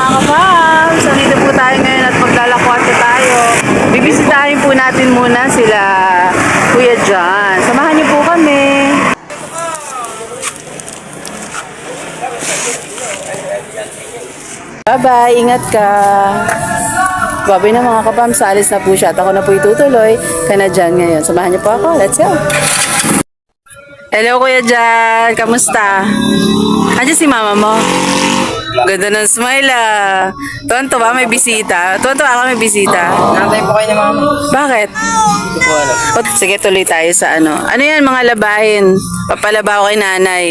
mga kapams! Nandito po tayo ngayon at maglalakwat na tayo. Bibisitahin po natin muna sila Kuya John. Samahan niyo po kami. Bye-bye! Ingat ka! Babay na mga kapams, alis na po siya at ako na po itutuloy ka na dyan ngayon. Samahan niyo po ako. Let's go! Hello Kuya Jan, kamusta? Andiyan si mama mo? Ganda ng smile ah. Tuwan-tuwa may bisita. Tuwan-tuwa ka may bisita. Nakantay po kayo ni mama. Bakit? Hindi po alam. O, sige tuloy tayo sa ano. Ano yan mga labahin? Papalaba ko kay nanay.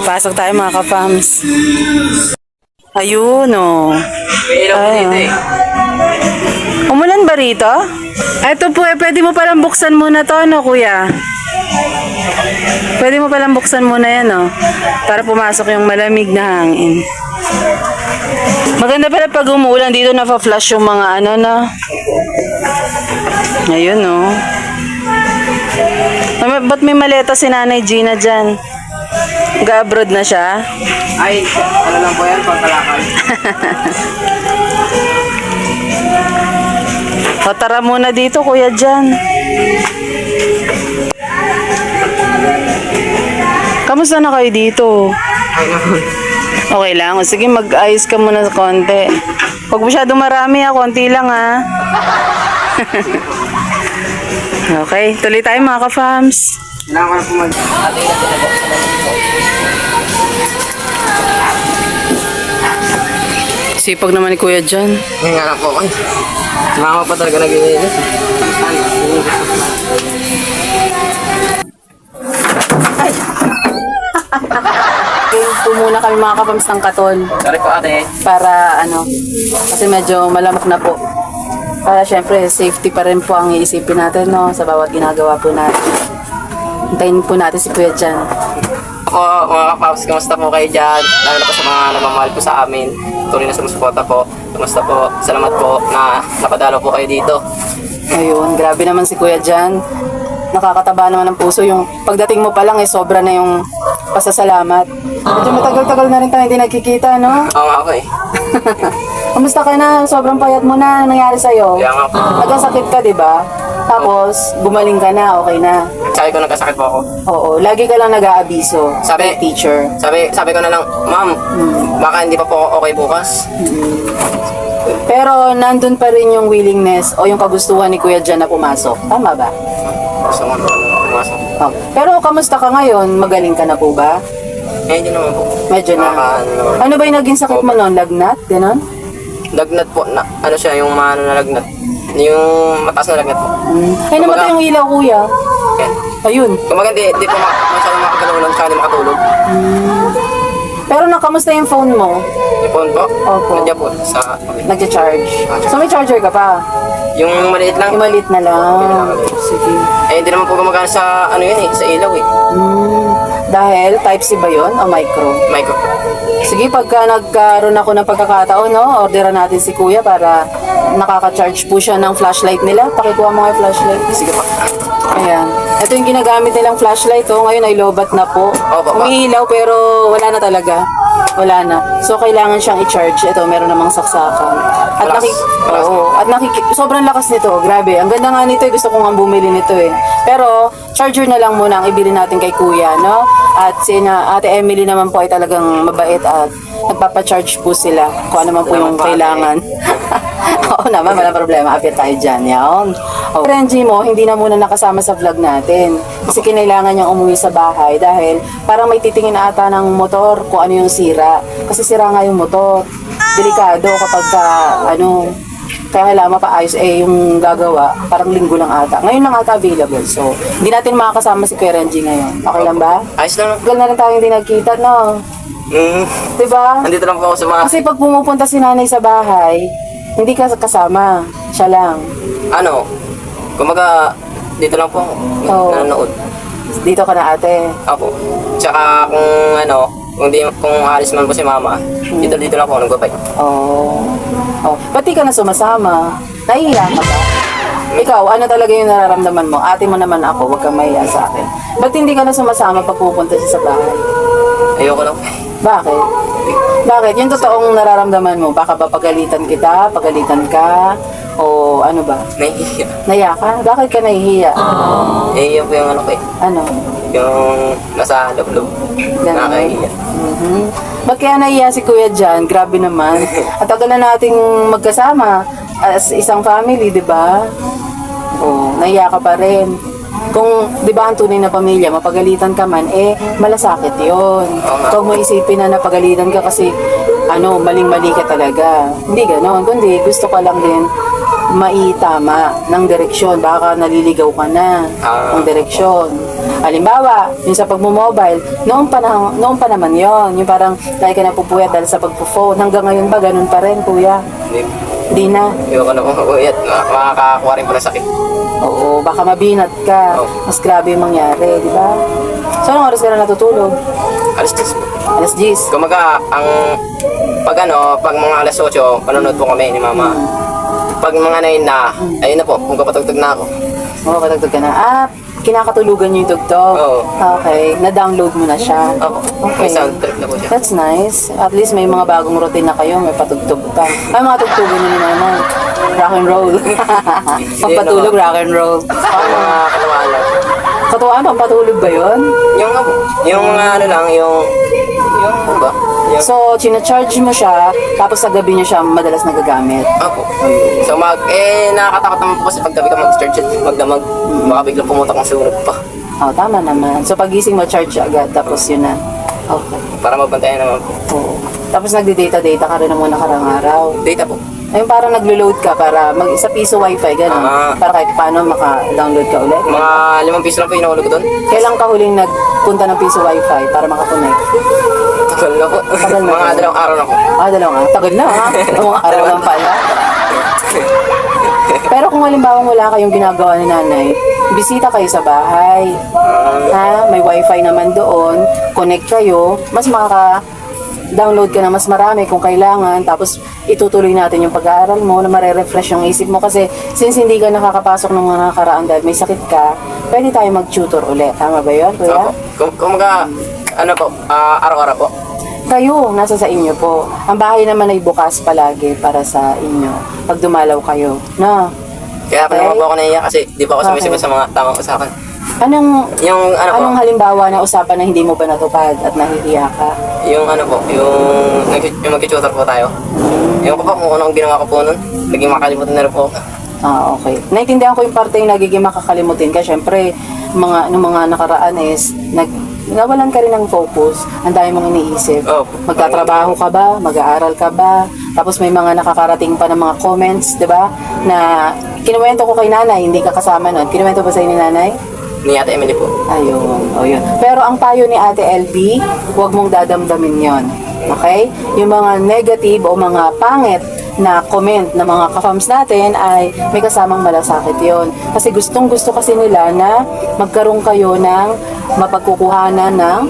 Pasok tayo mga kapams. Ayun o. May ilaw po Ay, dito eh. Umulan ba rito? Ito po pwede mo palang buksan muna to, no, kuya? Pwede mo palang buksan muna yan, no? Para pumasok yung malamig na hangin. Maganda pala pag umuulan dito, na-flash yung mga ano, no? Ayun, no? Ba't may maleta si Nanay Gina dyan? Ga-abroad na siya? Ay, ano lang po yan, pagkalakal. O tara muna dito, Kuya Jan. Kamusta na kayo dito? Okay lang. O, sige, mag-ayos ka muna sa konti. Huwag masyadong marami ha. Konti lang ha. Okay. Tuloy tayo mga ka-fams. Kailangan ko na po mag... Sipag naman ni Kuya Jan. Ngayon nga lang po kayo. Mama pa talaga nag-iinis. Po muna kami mga ka-fams ng katon. Sorry po ate. Para ano, kasi medyo malamok na po. Para syempre safety pa rin po ang iisipin natin, no, sa bawat ginagawa po natin. Hintayin po natin si Kuya Jan. Ako, mga kapaps, kamusta po kayo dyan? Lalo na po sa mga nagmamahal po sa amin. Tuloy na sumusuporta po. Kamusta po? Salamat po na napadalo po kayo dito. Ayun, grabe naman si Kuya Jan. Nakakataba naman ng puso. Yung pagdating mo pa lang, sobra na yung pasasalamat. Medyo matagal-tagal na rin tayo hindi nagkikita, no? Oo nga po eh. Kamusta ka na? Sobrang payat mo na. Anong nangyari sa'yo? Kaya nga po. Nagkasakit ka, di ba? Tapos, gumaling ka na, okay na. Sabi ko nagkasakit po ako. Oo, lagi ka lang nag-aabiso. Sabi- teacher. Sabi ko na lang, ma'am, baka hindi pa po ako okay bukas. Pero nandun pa rin yung willingness o yung kagustuhan ni Kuya Jan na pumasok. Tama ba? Gusto mo pumasok. Oh. Pero kamusta ka ngayon? Magaling ka na po ba? Eh, hindi naman po. Medyo na. Nakaka- Ano ba yung naging sakit mo noon? Lagnat? Ganon? Lagnat po, na, ano siya, yung mga ano na lagnat. Yung mataas na lagnat po. Ay, namatay yung ilaw, kuya. Yan. Ayun. Kumaga, di po masyadong makakagalaw tsaka di makatulog. Pero nakamusta yung phone mo? Yung phone po, Opo. nandiyan po sa... Nagja-charge. So may charger ka pa? Yung maliit lang. Yung maliit na lang. Sige. Eh, hindi naman po gumagana sa ano yun eh, sa ilaw eh. Dahil Type-C ba yun o micro? Micro. Sige, pagka nagkaroon ako ng pagkakataon, no, orderan natin si Kuya para nakaka-charge po siya ng flashlight nila. Pakikuha mo nga yung flashlight. Sige pa. Ayan. Ito yung ginagamit nilang flashlight, oh. Ngayon ay lobat na po. Opo, pa. Umiilaw pero wala na talaga. Wala na. So, kailangan siyang i-charge. Ito, meron namang saksakan. At Plus. Plus. sobrang lakas nito. Grabe. Ang ganda nga nito, gusto ko nga bumili nito eh. Pero, charger na lang muna ang ibili natin kay Kuya, no? At Ate Emily naman po ay talagang mabait at nagpapa-charge po sila kung ano man po yung Salamat po, kailangan. Oo naman, walang problema. Apit tayo dyan. Yan. Oh. Renji mo, hindi na muna nakasama sa vlog natin. Kasi kinailangan niyang umuwi sa bahay dahil parang may titingin ata ng motor kung ano yung sira. Kasi sira nga yung motor. Delikado kapag kaya kailangan mapaayos yung gagawa, parang linggo lang ata. Ngayon lang ata available. So, hindi natin makakasama si Kuya Renji ngayon. Okay lang ba? Ayos lang. Tagal na rin tayo hindi nagkita, no? Diba? Andito lang po ako sa mga... Kasi pag pumupunta si nanay sa bahay, hindi ka kasama. Siya lang. Ano, kumaga, dito lang po ako. Oo. Nanonood. Dito ka na ate. Ako. Tsaka kung alis man po si mama, dito lang po ako nagbabay. Oh. Ba't di ka na sumasama? Nahihiya ka ba? Ikaw, ano talaga yung nararamdaman mo? Ate mo naman ako, huwag kang mahiya sa akin. Ba't hindi ka na sumasama pag pupunta siya sa bahay? Ayoko lang. Bakit? Bakit? Yung totoong nararamdaman mo, baka ba pagalitan kita, pagalitan ka, o ano ba? Nahihiya. Naya ka? Bakit ka nahihiya? Nahihiya po yung ano ko eh. Ano? Yung nasa loob-loob. Ganun. Nakakahiya. Mhm. Ba't kaya nahiya si Kuya dyan? Grabe naman. At tagal na nating magkasama as isang family, di ba? Oh, nahiya ka pa rin. Kung, di ba, ang tunay na pamilya, mapagalitan ka man, malasakit yon. Huwag mo isipin na napagalitan ka kasi, maling-mali ka talaga. Hindi ganon. Kundi, gusto ka lang din maitama ng direksyon. Baka naliligaw ka na ng direksyon. Halimbawa, yung sa pagmumobile, noong pa naman yon. Yung parang, lagi ka napupuyat dahil sa pagpo-phone. Hanggang ngayon ba, ganun pa rin, kuya? Hindi na. Yung ano po, uyat, makakakuha rin po ng sakit. Oo, baka mabinat ka. Mas grabe yung mangyari, di ba? So, anong oras ka na natutulog? Alas 10 po. Alas 10. Kumaga, pag mga alas 8, panonood po kami ni mama. Pag mga 9 na, ayun na po, magpapatugtog na ako. Oo, patagtog ka na. Kinakatulugan niyo yung tugtog. Oo. Okay, na-download mo na siya. Opo, may sound trip na po siya. That's nice. At least may mga bagong routine na kayo, may patugtog ka. Ay, mga tugtugan niyo ni nanay. Rock and roll. Pagpatulog, rock and roll. Mga katawan lang. Katuwaan, pampatulog ba yun? Yung mga ano lang, yung ano ba? So, charge mo siya, tapos sa gabi niyo siya madalas nagagamit. Opo. So nakakatakot naman po kasi pag gabi ka mag-charge at magdamag, baka biglang pumutok ang sunog pa. Oh, tama naman. So, pagising mo, charge agad, tapos yun na. Okay. Para mabantayan naman po. Oo. Tapos nagdi-data-data ka rin naman nakarang araw. Data po. Ayun, parang naglo-load ka para isa piso wifi, gano'n. Para kahit paano maka-download ka ulit. Mga 5 piso lang po yung nahulog ko doon. Kailan ka huling nagpunta ng piso wifi para makakonect? Tagal na po. Tagal na Mga po. 2 araw na po. Dalawang araw. Tagal na, ha? Mga araw lang pala. Pero kung halimbawa wala kayong ginagawa ni nanay, bisita kayo sa bahay. May wifi naman doon. Connect kayo. Mas download ka na mas marami kung kailangan, tapos itutuloy natin yung pag-aaral mo na mare-refresh yung isip mo kasi since hindi ka nakakapasok ng mga nakaraan dahil may sakit ka, pwede tayo mag-tutor ulit. Tama ba yun, kuya? Opo. Kumaga, araw-araw po. Kayo, nasa sa inyo po. Ang bahay naman ay bukas palagi para sa inyo pag dumalaw kayo. Na, Kaya Okay. naman po ako naiyak kasi di pa ako sumisagot sa mga tamang usapan. anong Yung halimbawa na usapan na hindi mo ba natupad at nahihiya ka? yung mag-tutor po tayo. Yung po kung ano ang ginawa ko po nun, naging makalimutan na rin po. Okay. Naintindihan ko yung parte yung nagiging makakalimutin ka. Siyempre, nung mga nakaraan is, nawalan ka rin ng focus. Ang dami mong iniisip. Opo. Magtatrabaho ka ba? Mag-aaral ka ba? Tapos may mga nakakarating pa ng mga comments, di ba? Na kinuwento ko kay nanay, hindi ka kasama nun. Kinuwento ba sa'yo ni nanay? Ni Ate Emily po. Ayun, o yun. Pero ang payo ni Ate LB, huwag mong dadamdamin yon. Okay? Yung mga negative o mga pangit na comment ng mga ka-fams natin ay may kasamang malasakit yon. Kasi gustong-gusto kasi nila na magkaroon kayo ng mapagkukuhanan ng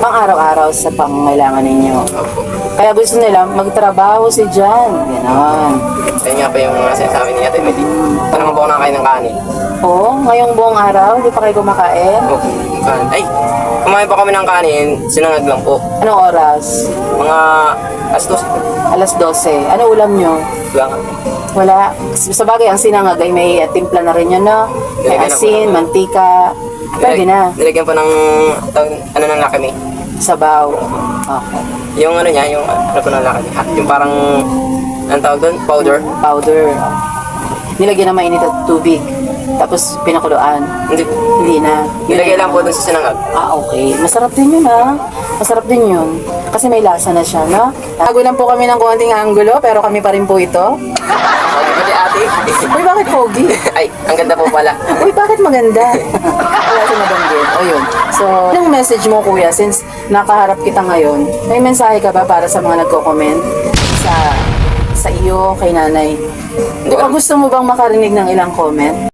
pang-araw-araw sa pangangailangan ninyo. Opo. Kaya gusto nila magtrabaho si Jan. Ganon. Ayun nga pa yung mga sinasabi ni Ate Emily. Parang po ako nakakain ng kanin. Oo, ngayong buong araw, hindi pa kayo kumakain. Okay. Ay, kumain pa kami ng kanin, sinangag lang po. Anong oras? Mga alas 2. Alas 12. Ano ulam nyo? Lang. Wala. Sa bagay, ang sinangag ay may timpla na rin yun, no? May Nilagyan na po asin, ng- mantika. Pwede na. Nilagyan po ng ng lakami. Sabaw. Okay. Yung ano niya, yung ano po ng lakami. Yung parang, anong tawag doon? Powder. Powder. Nilagyan ng mainit at tubig. Tapos pinakuluan. Hindi. Hindi na. Nilagay lang po doon sa sinangag. Okay. Masarap din yun, ha? Masarap din yun. Kasi may lasa na siya, no? Tago lang po kami ng konting anggulo, pero kami pa rin po ito. Okay, pati ate. Uy, bakit pogi? Ay, ang ganda po pala. Uy, bakit maganda? Wala siya nabanggit. O yun. So, anong message mo, kuya, since nakaharap kita ngayon, may mensahe ka ba para sa mga nagko-comment sa iyo, kay nanay? O gusto mo bang makarinig ng ilang comment?